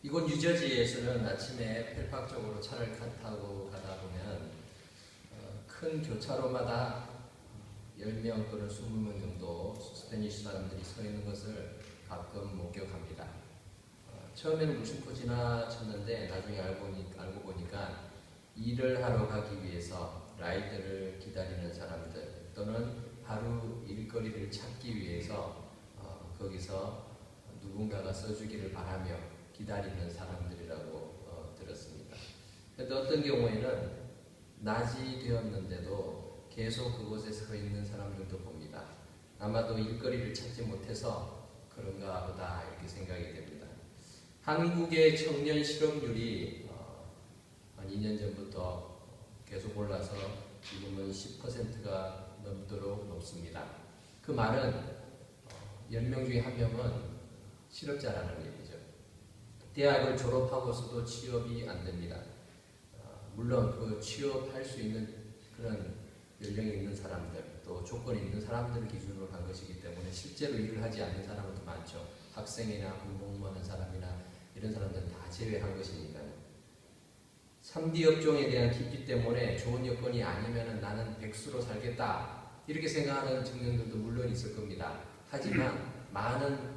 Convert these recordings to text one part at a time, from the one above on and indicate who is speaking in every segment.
Speaker 1: 이곳 뉴저지에서는 아침에 펠팍 쪽으로 차를 타고 가다 보면 큰 교차로마다 10명 또는 20명 정도 스페니쉬 사람들이 서 있는 것을 가끔 목격합니다. 처음에는 무심코 지나쳤는데 나중에 알고 보니까 일을 하러 가기 위해서 라이드를 기다리는 사람들 또는 하루 일거리를 찾기 위해서 거기서 누군가가 써주기를 바라며 기다리는 사람들이라고 들었습니다. 그런데 어떤 경우에는 낮이 되었는데도 계속 그곳에 서 있는 사람들도 봅니다. 아마도 일거리를 찾지 못해서 그런가 보다 이렇게 생각이 됩니다. 한국의 청년 실업률이 한 2년 전부터 계속 올라서 지금은 10%가 넘도록 높습니다. 그 말은 10명 중에 1명은 실업자라는 얘기죠. 대학을 졸업하고서도 취업이 안 됩니다. 물론 그 취업할 수 있는 그런 연령이 있는 사람들, 또 조건이 있는 사람들을 기준으로 한 것이기 때문에 실제로 일을 하지 않는 사람도 많죠. 학생이나 공무원하는 사람이나 이런 사람들은 다 제외한 것이니까요. 3D 업종에 대한 기피 때문에 좋은 여건이 아니면 나는 백수로 살겠다 이렇게 생각하는 청년들도 물론 있을 겁니다. 하지만 많은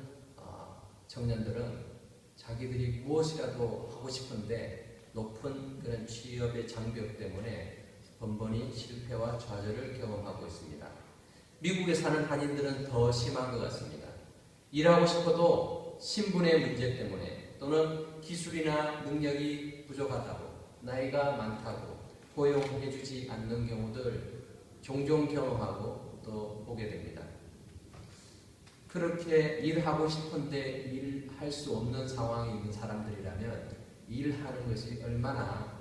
Speaker 1: 청년들은 자기들이 무엇이라도 하고 싶은데 높은 그런 취업의 장벽 때문에 번번이 실패와 좌절을 경험하고 있습니다. 미국에 사는 한인들은 더 심한 것 같습니다. 일하고 싶어도 신분의 문제 때문에 또는 기술이나 능력이 부족하다고 나이가 많다고 고용해주지 않는 경우들 종종 경험하고 또 보게 됩니다. 그렇게 일하고 싶은데 일할 수 없는 상황에 있는 사람들이라면 일하는 것이 얼마나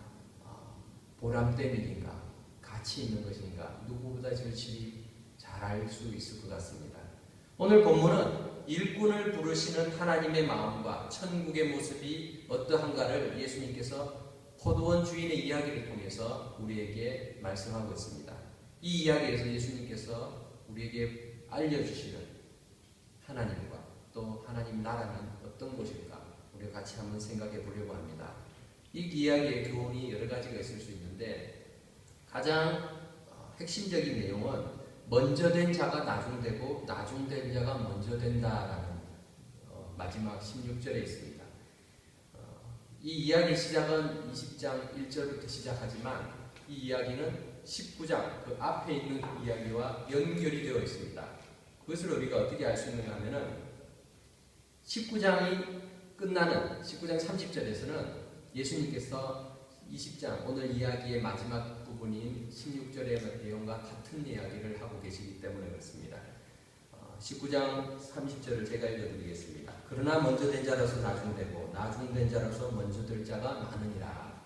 Speaker 1: 보람된 일인가, 가치 있는 것인가 누구보다 절실히 잘 알 수 있을 것 같습니다. 오늘 본문은 일꾼을 부르시는 하나님의 마음과 천국의 모습이 어떠한가를 예수님께서 포도원 주인의 이야기를 통해서 우리에게 말씀하고 있습니다. 이 이야기에서 예수님께서 우리에게 알려주시는 하나님과 또 하나님 나라는 어떤 곳일까 우리가 같이 한번 생각해 보려고 합니다. 이 이야기의 교훈이 여러 가지가 있을 수 있는데 가장 핵심적인 내용은 먼저 된 자가 나중되고 나중된 자가 먼저 된다라는 마지막 16절에 있습니다. 이 이야기 시작은 20장 1절부터 시작하지만 이 이야기는 19장 그 앞에 있는 이야기와 연결이 되어 있습니다. 그것을 우리가 어떻게 알 수 있는가 하면은 19장이 끝나는 19장 30절에서는 예수님께서 20장 오늘 이야기의 마지막 부분인 16절의 내용과 같은 이야기를 하고 계시기 때문에 그렇습니다. 19장 30절을 제가 읽어드리겠습니다. 그러나 먼저 된 자로서 나중되고 나중된 자로서 먼저 될 자가 많으니라.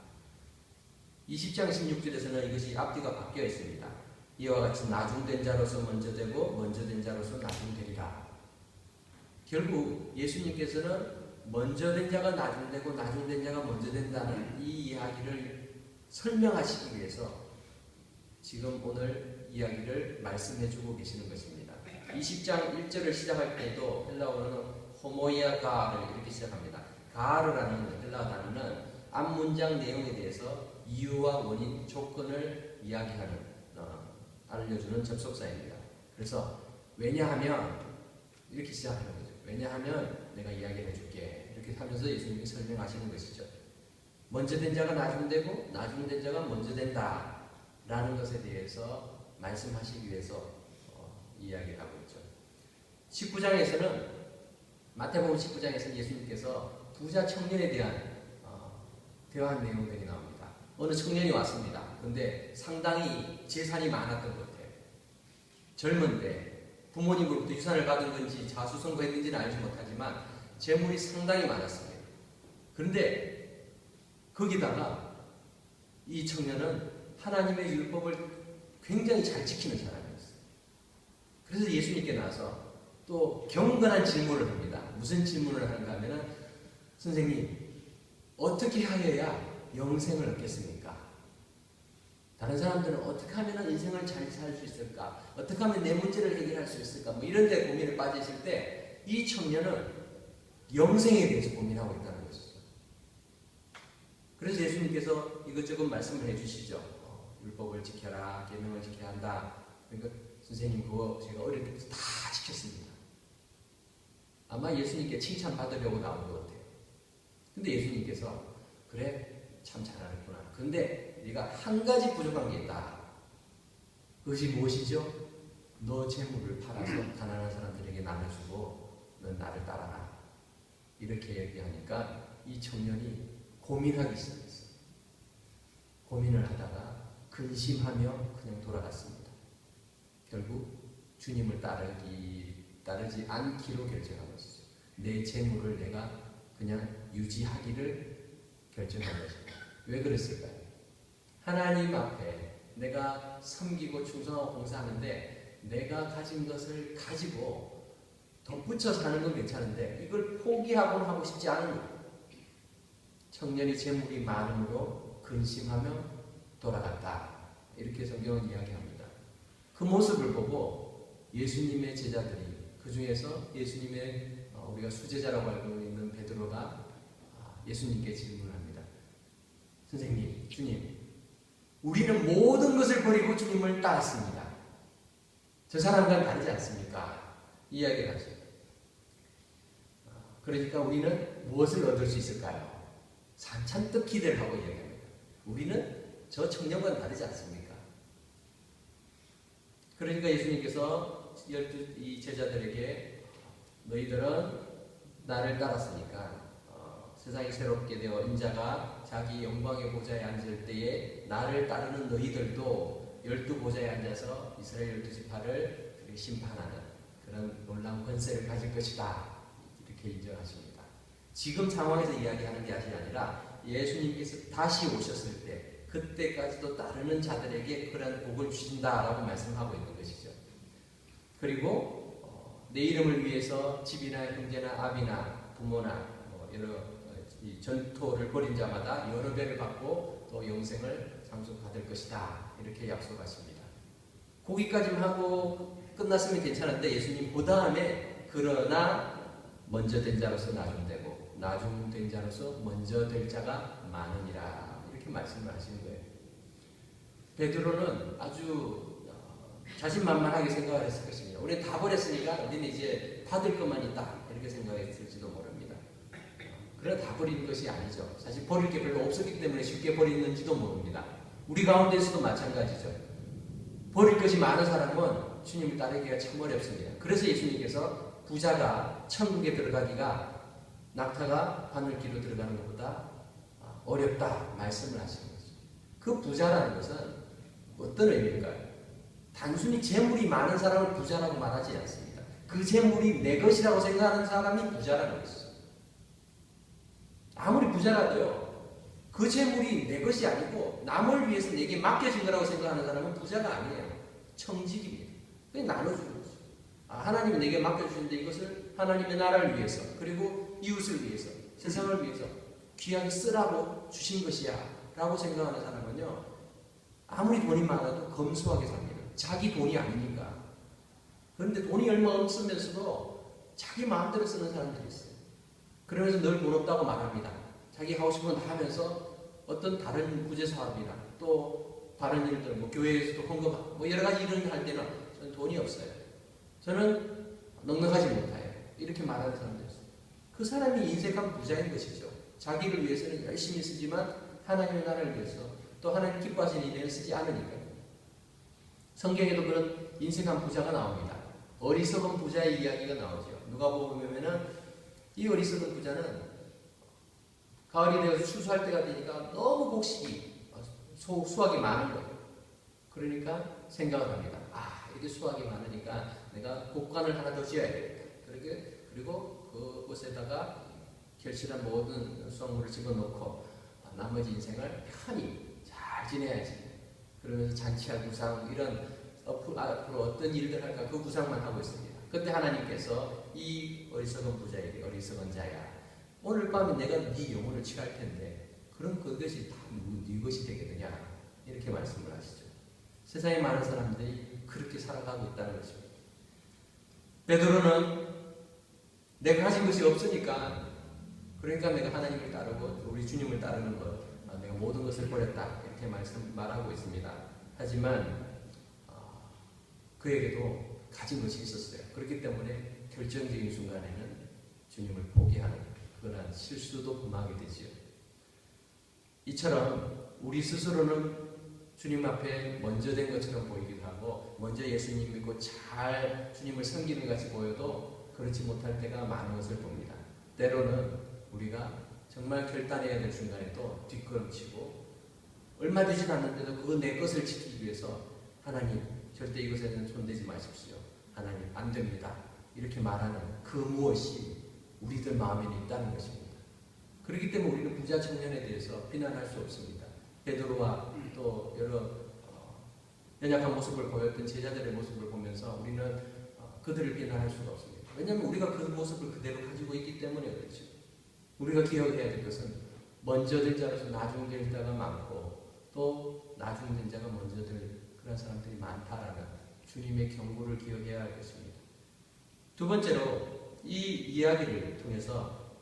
Speaker 1: 20장 16절에서는 이것이 앞뒤가 바뀌어 있습니다. 이와 같이 나중된 자로서 먼저 되고 먼저 된 자로서 나중되리라. 결국 예수님께서는 먼저 된 자가 나중되고 나중된 자가 먼저 된다는 이 이야기를 설명하시기 위해서 지금 오늘 이야기를 말씀해주고 계시는 것입니다. 20장 1절을 시작할 때도 헬라어로는 호모이아가를 이렇게 시작합니다. 가르라는 헬라어 단어는 앞 문장 내용에 대해서 이유와 원인, 조건을 이야기하는 알려주는 접속사입니다. 그래서 왜냐하면 이렇게 시작하는 거죠. 왜냐하면 내가 이야기를 해줄게. 이렇게 하면서 예수님이 설명하시는 것이죠. 먼저 된 자가 나중되고 나중된 자가 먼저 된다 라는 것에 대해서 말씀하시기 위해서 이야기를 하고 있죠. 19장에서는 마태복음 19장에서는 예수님께서 부자 청년에 대한 대화한 내용들이 나옵니다. 어느 청년이 왔습니다. 그런데 상당히 재산이 많았던 것 같아요. 젊은데 부모님으로부터 유산을 받은 건지 자수성가했는지는 알지 못하지만 재물이 상당히 많았습니다. 그런데 거기다가 이 청년은 하나님의 율법을 굉장히 잘 지키는 사람이었어요. 그래서 예수님께 나와서 또 경건한 질문을 합니다. 무슨 질문을 하는가 하면 선생님 어떻게 하여야 영생을 얻겠습니까? 다른 사람들은 어떻게 하면 인생을 잘 살 수 있을까? 어떻게 하면 내 문제를 해결할 수 있을까? 뭐 이런 데 고민에 빠지실 때 이 청년은 영생에 대해서 고민하고 있다는 것이죠. 그래서 예수님께서 이것저것 말씀을 해주시죠. 율법을 지켜라, 계명을 지켜야 한다. 그러니까 선생님 그거 제가 어릴 때부터 다 지켰습니다. 아마 예수님께 칭찬받으려고 나온 것 같아요. 근데 예수님께서 그래 참 잘하는구나. 근데 네가 한 가지 부족한 게 있다. 그것이 무엇이죠? 너 재물을 팔아서 가난한 사람들에게 나눠주고 넌 나를 따라라. 이렇게 얘기하니까 이 청년이 고민하기 시작했어요. 고민을 하다가 근심하며 그냥 돌아갔습니다. 결국 주님을 따르지 않기로 결정한 것이죠. 내 재물을 내가 그냥 유지하기를 결정한 것입니다. 왜 그랬을까요? 하나님 앞에 내가 섬기고 충성하고 봉사하는데 내가 가진 것을 가지고 덧붙여 사는 건 괜찮은데 이걸 포기하고는 하고 싶지 않은 거예요. 청년이 재물이 많음으로 근심하며 돌아갔다. 이렇게 성경은 이야기합니다. 그 모습을 보고 예수님의 제자들이 그 중에서 예수님의 우리가 수제자라고 알고 있는 베드로가 예수님께 질문합니다. 선생님, 주님, 우리는 모든 것을 버리고 주님을 따랐습니다. 저 사람과는 다르지 않습니까? 이야기를 하죠. 그러니까 우리는 무엇을 얻을 수 있을까요? 잔뜩 기대를 하고 이야기합니다. 우리는 저 청년과는 다르지 않습니까? 그러니까 예수님께서 이 제자들에게 너희들은 나를 따랐으니까 세상이 새롭게 되어 인자가 자기 영광의 보좌에 앉을 때에 나를 따르는 너희들도 12보좌에 앉아서 이스라엘 12지파를 심판하는 그런 놀라운 권세를 가질 것이다. 이렇게 인정하십니다. 지금 상황에서 이야기하는 게 아니라 예수님께서 다시 오셨을 때 그때까지도 따르는 자들에게 그런 복을 주신다라고 말씀하고 있는 것이죠. 그리고 내 이름을 위해서 집이나 형제나 아비나 부모나 여러 이 전토를 벌인 자마다 여러 배를 받고 또 영생을 상속받을 것이다. 이렇게 약속하십니다. 거기까지만 하고 끝났으면 괜찮은데 예수님 그 다음에 그러나 먼저 된 자로서 나중되고 나중된 자로서 먼저 될 자가 많으니라. 이렇게 말씀을 하시는 거예요. 베드로는 아주 자신만만하게 생각을 했을 것입니다. 우리는 다 버렸으니까 우리는 이제 받을 것만 있다. 이렇게 생각했을지도 모릅니다. 그러나 다 버리는 것이 아니죠. 사실 버릴 게 별로 없었기 때문에 쉽게 버리는지도 모릅니다. 우리 가운데서도 마찬가지죠. 버릴 것이 많은 사람은 주님을 따르기가 참 어렵습니다. 그래서 예수님께서 부자가 천국에 들어가기가 낙타가 바늘기로 들어가는 것보다 어렵다 말씀을 하시는 거죠. 그 부자라는 것은 어떤 의미일까요? 단순히 재물이 많은 사람을 부자라고 말하지 않습니다. 그 재물이 내 것이라고 생각하는 사람이 부자라는 것이죠. 아무리 부자라도요, 그 재물이 내 것이 아니고 남을 위해서 내게 맡겨진 거라고 생각하는 사람은 부자가 아니에요. 청직입니다. 그냥 나눠주는 거죠. 하나님이 내게 맡겨주는데 이것을 하나님의 나라를 위해서 그리고 이웃을 위해서 세상을 위해서 귀하게 쓰라고 주신 것이야 라고 생각하는 사람은요, 아무리 돈이 많아도 검소하게 삽니다. 자기 돈이 아니니까. 그런데 돈이 얼마 없으면서도 자기 마음대로 쓰는 사람들이 있어요. 그러면서 늘 돈 없다고 말합니다. 자기 하고 싶은 건 다 하면서 어떤 다른 구제 사업이나 또 다른 일들, 교회에서도 헌금, 여러 가지 일을 할 때는 저는 돈이 없어요. 저는 넉넉하지 못해요. 이렇게 말하는 사람들이 있어요. 그 사람이 인색한 부자인 것이죠. 자기를 위해서는 열심히 쓰지만 하나님의 나라를 위해서 또 하나님 기뻐하시는 일에는 쓰지 않으니까요. 성경에도 그런 인색한 부자가 나옵니다. 어리석은 부자의 이야기가 나오죠. 누가복음 보면은 이 어리석은 부자는 가을이 되어서 추수할 때가 되니까 너무 곡식이 수확이 많은 거예요. 그러니까 생각을 합니다. 이게 수확이 많으니까 내가 곡간을 하나 더 지어야 되겠다. 그리고 그곳에다가 결실한 모든 수확물을 집어넣고 나머지 인생을 편히 잘 지내야지. 그러면서 잔치할 구상 이런 앞으로 어떤 일들 할까 그 구상만 하고 있습니다. 그때 하나님께서 이 어리석은 부자에게 어리석은 자야, 오늘 밤에 내가 네 영혼을 취할 텐데 그럼 그것이 다 네 것이 되겠느냐, 이렇게 말씀을 하시죠. 세상에 많은 사람들이 그렇게 살아가고 있다는 것입니다. 베드로는 내가 가진 것이 없으니까, 그러니까 내가 하나님을 따르고 우리 주님을 따르는 것 모든 것을 버렸다 이렇게 말하고 있습니다. 하지만 그에게도 가진 것이 있었어요. 그렇기 때문에 결정적인 순간에는 주님을 포기하는 그러한 실수도 범하게 되지요. 이처럼 우리 스스로는 주님 앞에 먼저 된 것처럼 보이기도 하고 먼저 예수님 믿고 잘 주님을 섬기는 것 같이 보여도 그렇지 못할 때가 많은 것을 봅니다. 때로는 우리가 정말 결단해야 될 순간에 또 뒷걸음치고 얼마 되지 않는데도 그거 내 것을 지키기 위해서 하나님 절대 이것에는 손대지 마십시오. 하나님 안 됩니다. 이렇게 말하는 그 무엇이 우리들 마음에는 있다는 것입니다. 그렇기 때문에 우리는 부자 청년에 대해서 비난할 수 없습니다. 베드로와 또 여러 연약한 모습을 보였던 제자들의 모습을 보면서 우리는 그들을 비난할 수가 없습니다. 왜냐하면 우리가 그 모습을 그대로 가지고 있기 때문에 그렇죠. 우리가 기억해야 될 것은 먼저 될 자로서 나중 될 자가 많고 또 나중 된 자가 먼저 될 그런 사람들이 많다라는 주님의 경고를 기억해야 할 것입니다. 두 번째로 이 이야기를 통해서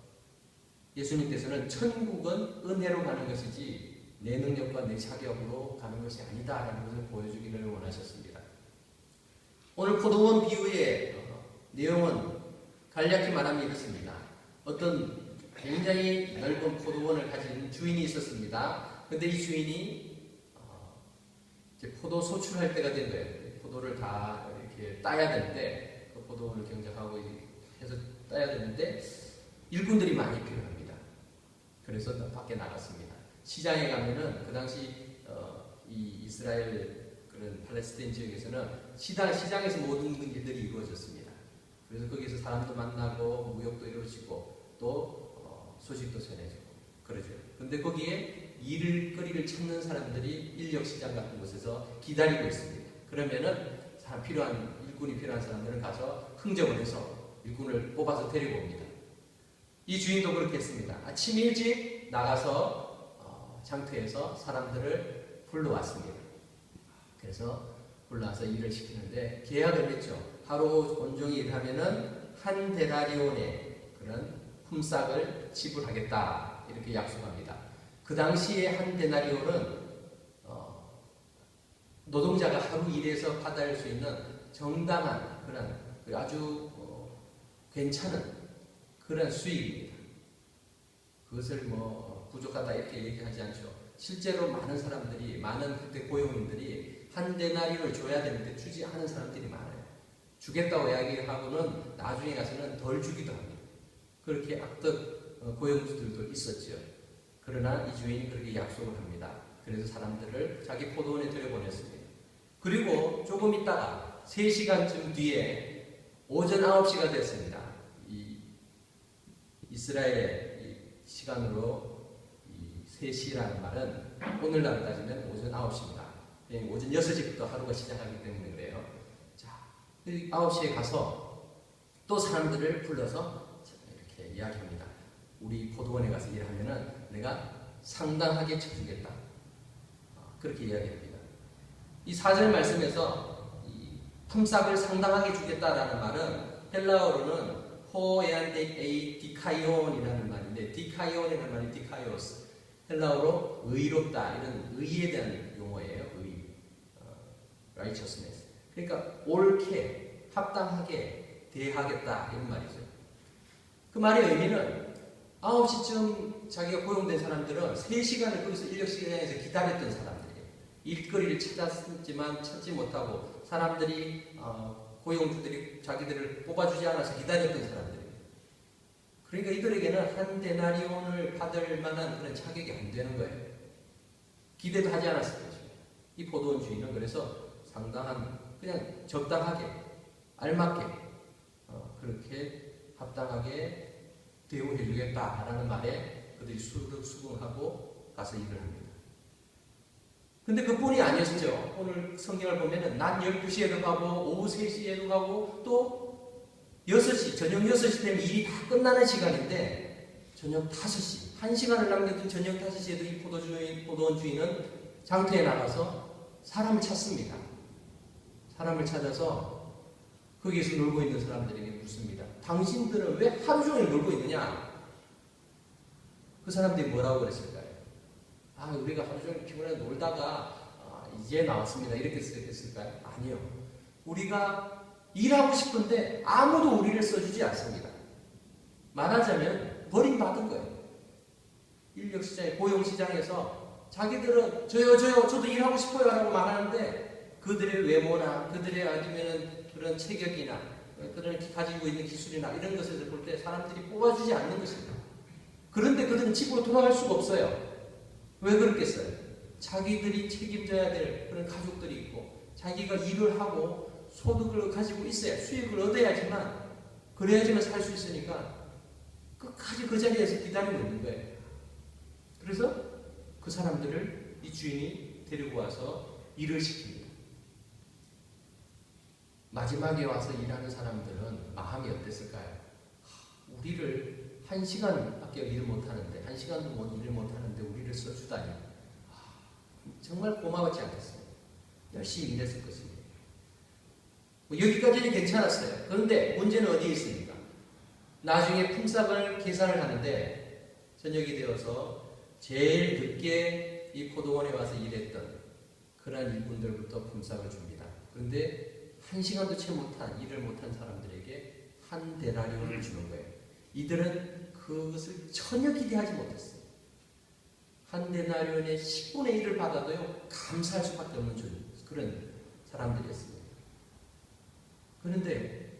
Speaker 1: 예수님께서는 천국은 은혜로 가는 것이지 내 능력과 내 자격으로 가는 것이 아니다라는 것을 보여주기를 원하셨습니다. 오늘 포도원 비유의 내용은 간략히 말하면 이렇습니다. 어떤 굉장히 넓은 포도원을 가진 주인이 있었습니다. 그런데 이 주인이 이제 포도 소출할 때가 된 거예요. 포도를 다 이렇게 따야 되는데 그 포도원을 경작하고 해서 따야 되는데 일꾼들이 많이 필요합니다. 그래서 밖에 나갔습니다. 시장에 가면은 그 당시 이 이스라엘 그런 팔레스타인 지역에서는 시장에서 모든 일들이 이루어졌습니다. 그래서 거기서 사람도 만나고 무역도 이루어지고 또 소식도 전해지고 그러죠. 근데 거기에 일거리를 찾는 사람들이 인력시장 같은 곳에서 기다리고 있습니다. 그러면은 일꾼이 필요한 사람들은 가서 흥정을 해서 일꾼을 뽑아서 데리고 옵니다. 이 주인도 그렇게 했습니다. 아침 일찍 나가서 장터에서 사람들을 불러왔습니다. 그래서 불러와서 일을 시키는데 계약을 했죠. 하루 온종일 일하면은 한 데나리온의 그런 품삯을 지불하겠다 이렇게 약속합니다. 그 당시에 한 데나리온은 노동자가 하루 일해서 받을 수 있는 정당한 그런 아주 괜찮은 그런 수익입니다. 그것을 부족하다 이렇게 얘기하지 않죠. 실제로 많은 사람들이 많은 그때 고용인들이 한 데나리온을 줘야 되는데 주지 않은 사람들이 많아요. 주겠다고 이야기하고는 나중에 가서는 덜 주기도 합니다. 그렇게 악덕 고용주들도 있었죠. 그러나 이 주인이 그렇게 약속을 합니다. 그래서 사람들을 자기 포도원에 들여보냈습니다. 그리고 조금 있다가 3시간쯤 뒤에 오전 9시가 됐습니다. 이 이스라엘의 이 시간으로 이 3시라는 말은 오늘날 따지면 오전 9시입니다. 오전 6시부터 하루가 시작하기 때문에 그래요. 자, 9시에 가서 또 사람들을 불러서 이렇게 이야기합니다. 우리 포도원에 가서 일하면은 내가 상당하게 쳐주겠다. 그렇게 이야기합니다. 이 4절 말씀에서 이 품삯을 상당하게 주겠다라는 말은 헬라어로는 호에안데이 디카이온이라는 말인데 디카이온이라는 말이 디카이오스 헬라어로 의롭다 이런 의에 대한 용어예요. 의, righteousness. 그러니까 옳게 합당하게 대하겠다 이런 말이죠. 그 말의 의미는 9시쯤 자기가 고용된 사람들은 3시간을 거기서 인력시장에서 기다렸던 사람들이에요. 일거리를 찾았지만 찾지 못하고 사람들이 고용주들이 자기들을 뽑아주지 않아서 기다렸던 사람들이에요. 그러니까 이들에게는 한 데나리온을 받을 만한 그런 자격이 안 되는 거예요. 기대도 하지 않았을 것입니다. 이 포도원 주인은 그래서 상당한 그냥 적당하게 알맞게 그렇게 합당하게 대우해 주겠다라는 말에 그들이 수긍하고 가서 일을 합니다. 근데 그뿐이 아니었죠. 오늘 성경을 보면은 낮 12시에도 가고 오후 3시에도 가고 또 6시, 저녁 6시 되면 일이 다 끝나는 시간인데 저녁 5시, 1시간을 남겨둔 저녁 5시에도 이 포도원 주인은 장터에 나가서 사람을 찾습니다. 사람을 찾아서 거기에서 놀고 있는 사람들에게 묻습니다. 당신들은 왜 하루 종일 놀고 있느냐? 그 사람들이 뭐라고 그랬을까요? 우리가 하루 종일 피곤해 놀다가 이제 나왔습니다. 이렇게 했을까요? 아니요. 우리가 일하고 싶은데 아무도 우리를 써주지 않습니다. 말하자면 버림받은 거예요. 인력시장에, 고용시장에서 자기들은 저도 일하고 싶어요 라고 말하는데 그들의 외모나 그들의 아니면 그런 체격이나 그들은 가지고 있는 기술이나 이런 것을 볼 때 사람들이 뽑아주지 않는 것입니다. 그런데 그들은 집으로 돌아갈 수가 없어요. 왜 그렇겠어요? 자기들이 책임져야 될 그런 가족들이 있고 자기가 일을 하고 소득을 가지고 있어야 수익을 얻어야지만 그래야지만 살 수 있으니까 끝까지 그 자리에서 기다리고 있는 거예요. 그래서 그 사람들을 이 주인이 데리고 와서 일을 시킵니다. 마지막에 와서 일하는 사람들은 마음이 어땠을까요? 우리를 1시간밖에 일을 못하는데 1시간도 일을 못하는데 우리를 써주다니 정말 고마웠지 않겠어요? 열심히 일했을 것입니다. 여기까지는 괜찮았어요. 그런데 문제는 어디에 있습니까? 나중에 품삯을 계산을 하는데 저녁이 되어서 제일 늦게 이 포도원에 와서 일했던 그러한 일꾼들부터 품삯을 줍니다. 그런데 1시간도 채 못한 일을 못한 사람들에게 한 데나리온을 주는 거예요. 이들은 그것을 전혀 기대하지 못했어요. 한 데나리온의 10분의 1을 받아도요 감사할 수밖에 없는 그런 사람들이었습니다. 그런데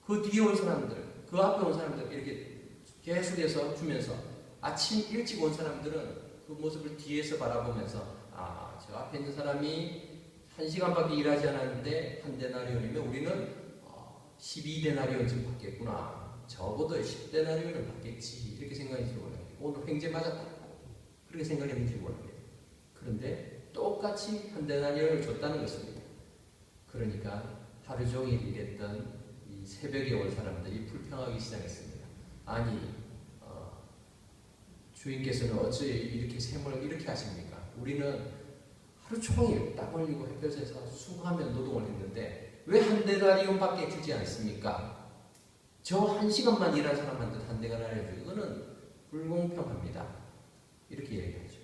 Speaker 1: 그 뒤에 온 사람들, 그 앞에 온 사람들 이렇게 계속해서 주면서 아침 일찍 온 사람들은 그 모습을 뒤에서 바라보면서 저 앞에 있는 사람이 1시간밖에 일하지 않았는데 한 데나리온이면 우리는 12데나리온쯤 받겠구나. 적어도 10데나리온은 받겠지. 이렇게 생각했지 몰라요. 오늘 횡재 맞았다. 그렇게 생각했는지 몰라요. 그런데 똑같이 한 데나리온을 줬다는 것입니다. 그러니까 하루 종일 일했던 이 새벽에 온 사람들이 불평하기 시작했습니다. 아니 주인께서는 어찌 이렇게 셈을 이렇게 하십니까? 우리는 하루 종일 땀 흘리고 햇볕에서 수고하며 노동을 했는데 왜 한 데나리온밖에 주지 않습니까? 저 1시간만 일한 사람한테 한 데나리온 주고 이거는 불공평합니다. 이렇게 얘기하죠.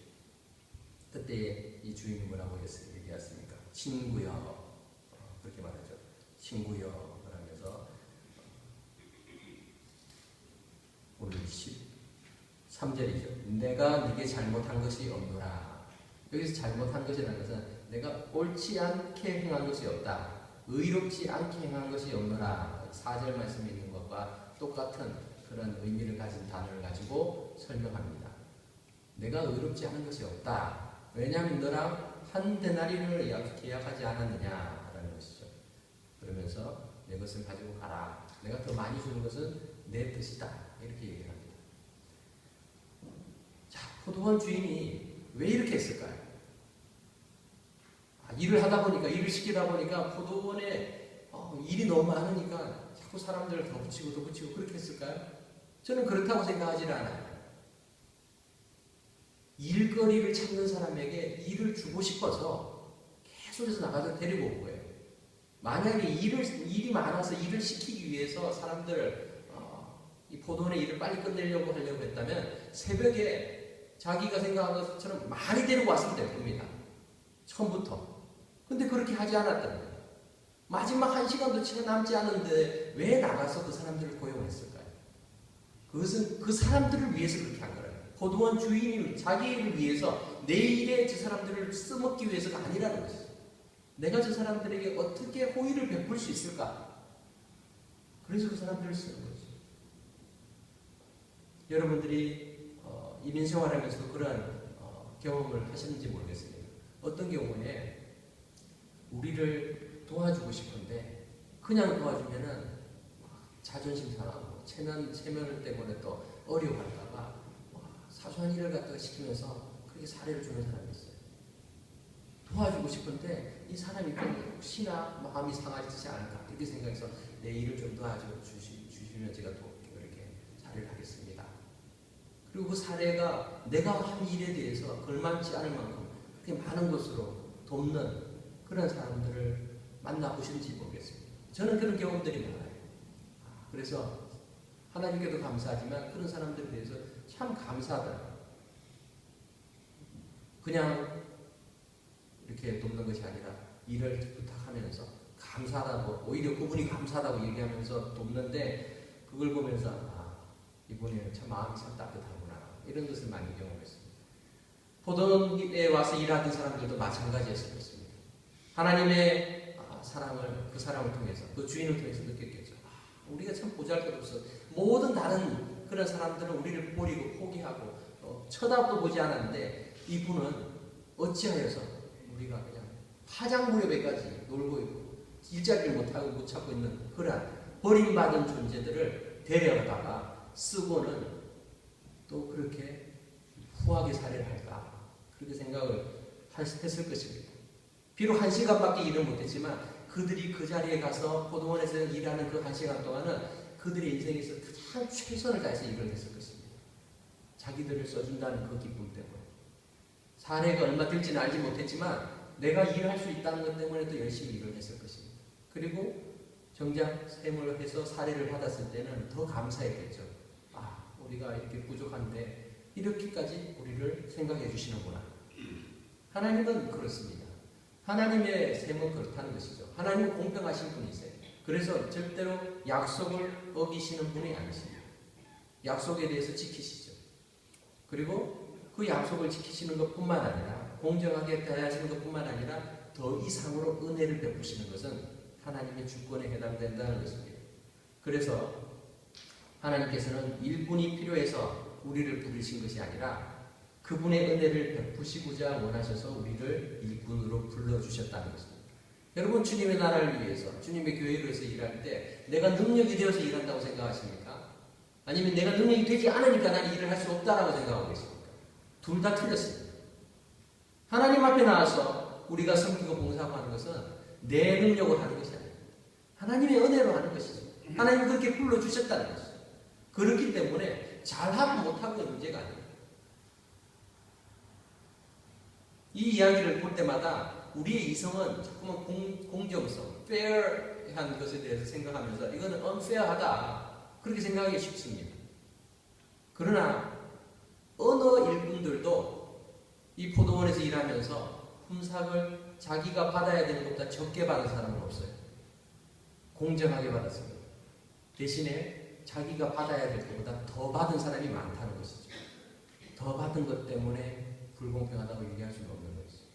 Speaker 1: 그때 이 주인이 뭐라고 얘기했습니까? 친구여 그렇게 말하죠. 친구여 그러면서 오늘 13절이죠. 내가 네게 잘못한 것이 없노라. 여기서 잘못한 것이라는 것은 내가 옳지 않게 행한 것이 없다. 의롭지 않게 행한 것이 없노라. 4절 말씀에 있는 것과 똑같은 그런 의미를 가진 단어를 가지고 설명합니다. 내가 의롭지 않은 것이 없다. 왜냐하면 너랑 한 데나리온을 계약하지 않았느냐라는 것이죠. 그러면서 내 것을 가지고 가라. 내가 더 많이 주는 것은 내 뜻이다. 이렇게 얘기합니다. 자, 포도원 주인이 왜 이렇게 했을까요? 일을 하다 보니까, 일을 시키다 보니까 포도원에 일이 너무 많으니까 자꾸 사람들을 더 붙이고 그렇게 했을까요? 저는 그렇다고 생각하지 않아요. 일거리를 찾는 사람에게 일을 주고 싶어서 계속해서 나가서 데리고 온 거예요. 만약에 일이 많아서 일을 시키기 위해서 사람들을 이 포도원의 일을 빨리 끝내려고 하려고 했다면 새벽에 자기가 생각한 것처럼 많이 데리고 왔으면 될 겁니다. 처음부터. 근데 그렇게 하지 않았다는 거예요. 마지막 1시간도 채 남지 않은데 왜 나가서 그 사람들을 고용했을까요? 그것은 그 사람들을 위해서 그렇게 한 거예요. 포도원 주인이 자기 일을 위해서 내일에 저 사람들을 써먹기 위해서가 아니라는 것이죠. 내가 저 사람들에게 어떻게 호의를 베풀 수 있을까? 그래서 그 사람들을 쓰는 거죠. 여러분들이 이민 생활하면서 그런 경험을 하셨는지 모르겠습니다. 어떤 경우에 우리를 도와주고 싶은데 그냥 도와주면은 자존심 상하고 체면 때문에 또 어려워할까봐 사소한 일을 갖다가 시키면서 그렇게 사례를 주는 사람이 있어요. 도와주고 싶은데 이 사람이 혹시나 마음이 상하지 않을까 이렇게 생각해서 내 일을 좀 도와주시면 제가 또 이렇게 사례를 하겠습니다. 그리고 그 사례가 내가 한 일에 대해서 걸맞지 않을 만큼 그렇게 많은 것으로 돕는 그런 사람들을 만나보시는지 모르겠습니다. 저는 그런 경험들이 많아요. 그래서 하나님께도 감사하지만 그런 사람들에 대해서 참 감사하다. 그냥 이렇게 돕는 것이 아니라 일을 부탁하면서 감사하다고, 오히려 그분이 감사하다고 얘기하면서 돕는데 그걸 보면서 이분이 참 마음이 참 따뜻하구나, 이런 것을 많이 경험했습니다. 포도원에 와서 일하던 사람들도 마찬가지였을 것입니다. 하나님의 사랑을 그 사람을 통해서, 그 주인을 통해서 느꼈겠죠. 우리가 참 보잘것없어. 모든 다른 그런 사람들은 우리를 버리고 포기하고 쳐다도 보지 않았는데 이분은 어찌하여서 우리가 그냥 화장무렵에까지 놀고 있고 일자리를 못하고 못 찾고 있는 그러한 버림받은 존재들을 데려다가 쓰고는 또 그렇게 후하게 살해를 할까, 그렇게 생각을 했을 것입니다. 비록 1시간밖에 일을 못했지만 그들이 그 자리에 가서 포도원에서 일하는 그 1시간 동안은 그들의 인생에서 가장 최선을 다해서 일을 했을 것입니다. 자기들을 써준다는 그 기쁨 때문에. 사례가 얼마 될지는 알지 못했지만 내가 일할 수 있다는 것 때문에 또 열심히 일을 했을 것입니다. 그리고 정작 샘을 해서 사례를 받았을 때는 더 감사했겠죠. 우리가 이렇게 부족한데 이렇게까지 우리를 생각해 주시는구나. 하나님은 그렇습니다. 하나님의 셈은 그렇다는 것이죠. 하나님은 공평하신 분이세요. 그래서 절대로 약속을 어기시는 분이 아니십니다. 약속에 대해서 지키시죠. 그리고 그 약속을 지키시는 것뿐만 아니라 공정하게 대하시는 것뿐만 아니라 더 이상으로 은혜를 베푸시는 것은 하나님의 주권에 해당된다는 것입니다. 그래서 하나님께서는 일꾼이 필요해서 우리를 부르신 것이 아니라 그분의 은혜를 베푸시고자 원하셔서 우리를 일꾼으로 불러주셨다는 것입니다. 여러분, 주님의 나라를 위해서, 주님의 교회를 위해서 일할 때 내가 능력이 되어서 일한다고 생각하십니까? 아니면 내가 능력이 되지 않으니까 나는 일을 할 수 없다라고 생각하고 계십니까? 둘 다 틀렸습니다. 하나님 앞에 나와서 우리가 섬기고 봉사하고 하는 것은 내 능력으로 하는 것이 아닙니다. 하나님의 은혜로 하는 것이죠. 하나님이 그렇게 불러주셨다는 것이죠. 그렇기 때문에 잘하고 못하고의 문제가 아닙니다. 이 이야기를 볼 때마다 우리의 이성은 자꾸만 공정성, fair한 것에 대해서 생각하면서 이거는 unfair하다, 그렇게 생각하기 쉽습니다. 그러나 어느 일꾼들도 이 포도원에서 일하면서 품삯을 자기가 받아야 되는 것보다 적게 받은 사람은 없어요. 공정하게 받았습니다. 대신에 자기가 받아야 될 것보다 더 받은 사람이 많다는 것이죠. 더 받은 것 때문에 불공평하다고 얘기할 수는 없는 것이죠.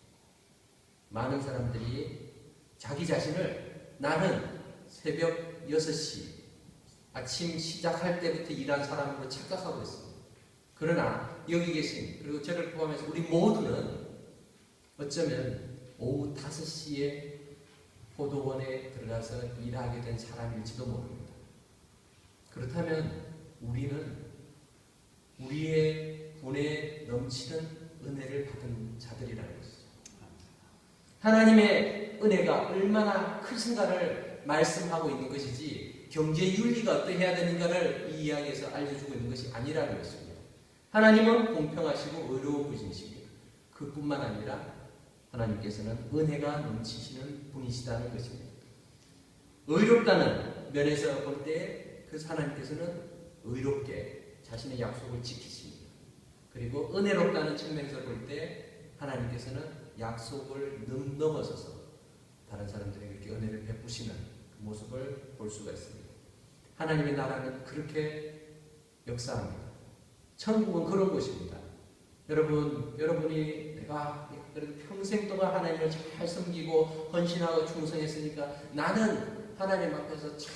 Speaker 1: 많은 사람들이 자기 자신을 나는 새벽 6시 아침 시작할 때부터 일한 사람으로 착각하고 있습니다. 그러나 여기 계신, 그리고 저를 포함해서 우리 모두는 어쩌면 오후 5시에 포도원에 들어가서 일하게 된 사람일지도 모릅니다. 그렇다면 우리는 우리의 분에 넘치는 은혜를 받은 자들이라는 것이죠. 하나님의 은혜가 얼마나 크신가를 말씀하고 있는 것이지 경제 윤리가 어떠해야 되는가를 이 이야기에서 알려주고 있는 것이 아니라는 것입니다. 하나님은 공평하시고 의로운 분이십니다. 그뿐만 아니라 하나님께서는 은혜가 넘치시는 분이시다는 것입니다. 의롭다는 면에서 볼 때 그 하나님께서는 의롭게 자신의 약속을 지키십니다. 그리고 은혜롭다는 측면에서 볼 때 하나님께서는 약속을 넘어서서 다른 사람들에게 이렇게 은혜를 베푸시는 그 모습을 볼 수가 있습니다. 하나님의 나라는 그렇게 역사합니다. 천국은 그런 곳입니다. 여러분이 내가 그래도 평생 동안 하나님을 잘 섬기고 헌신하고 충성했으니까 나는 하나님 앞에서 참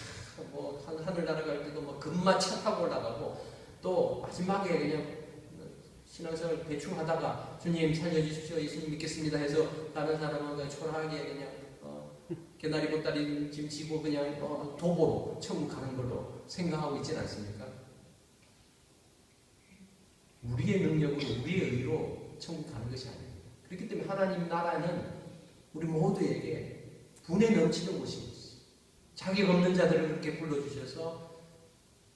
Speaker 1: 하늘나라 갈 때도 금마 차 타고 올라가고 또 마지막에 그냥 신앙생활 대충 하다가 주님 살려주십시오, 예수님 믿겠습니다 해서 다른 사람은 그냥 초라하게 그냥 개나리 보따리 짐 지고 그냥 도보로 천국 가는 걸로 생각하고 있지는 않습니까? 우리의 능력으로, 우리의 의로 천국 가는 것이 아닙니다. 그렇기 때문에 하나님 나라는 우리 모두에게 분에 넘치는 곳입니다. 자격 없는 자들을 그렇게 불러주셔서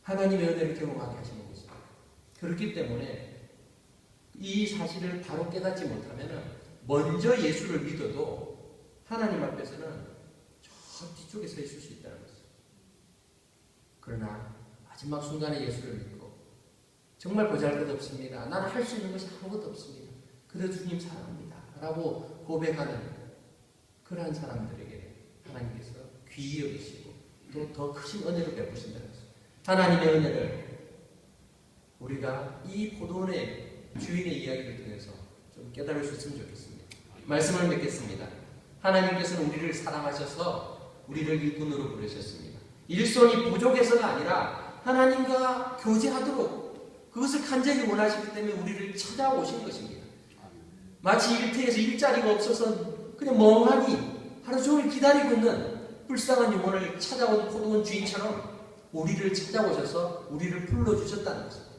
Speaker 1: 하나님의 은혜를 경험하게 하시는 것입니다. 그렇기 때문에 이 사실을 바로 깨닫지 못하면 먼저 예수를 믿어도 하나님 앞에서는 저 뒤쪽에 서 있을 수 있다는 것입니다. 그러나 마지막 순간에 예수를 믿고 정말 보잘것없습니다. 나는 할 수 있는 것이 아무것도 없습니다. 그래도 주님 사랑합니다 라고 고백하는 그러한 사람들에게 하나님께서 귀히 여기시고 또 더 크신 은혜를 베푸신다는 것입니다. 하나님의 은혜를 우리가 이 포도원의 주인의 이야기를 통해서 좀 깨달을 수 있으면 좋겠습니다. 말씀을 맺겠습니다. 하나님께서는 우리를 사랑하셔서 우리를 일꾼으로 부르셨습니다. 일손이 부족해서가 아니라 하나님과 교제하도록 그것을 간절히 원하시기 때문에 우리를 찾아오신 것입니다. 마치 일터에서 일자리가 없어서 그냥 멍하니 하루 종일 기다리고 있는 불쌍한 영혼을 찾아온 포도원 주인처럼 우리를 찾아오셔서 우리를 불러주셨다는 것입니다.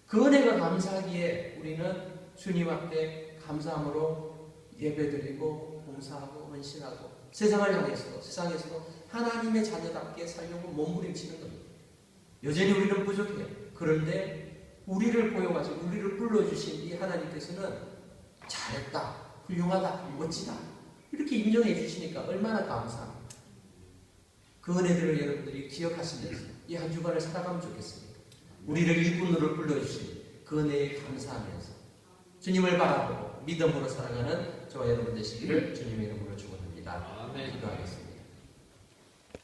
Speaker 1: 그 은혜가 감사하기에 우리는 주님 앞에 감사함으로 예배드리고 봉사하고 헌신하고 세상에서도 하나님의 자녀답게 살려고 몸부림치는 겁니다. 여전히 우리는 부족해요. 그런데 우리를 고용하시고 우리를 불러주신 이 하나님께서는 잘했다, 훌륭하다, 멋지다 이렇게 인정해 주시니까 얼마나 감사합니다. 그 은혜들을 여러분들이 기억하시면서 이 한 주간을 살아가면 좋겠습니다. 우리를 일꾼으로 불러주신 그 은혜에 감사하면서 주님을 바라보고 믿음으로 살아가는 저와 여러분 되시기를 주님의 이름으로 축원합니다. 기도하겠습니다.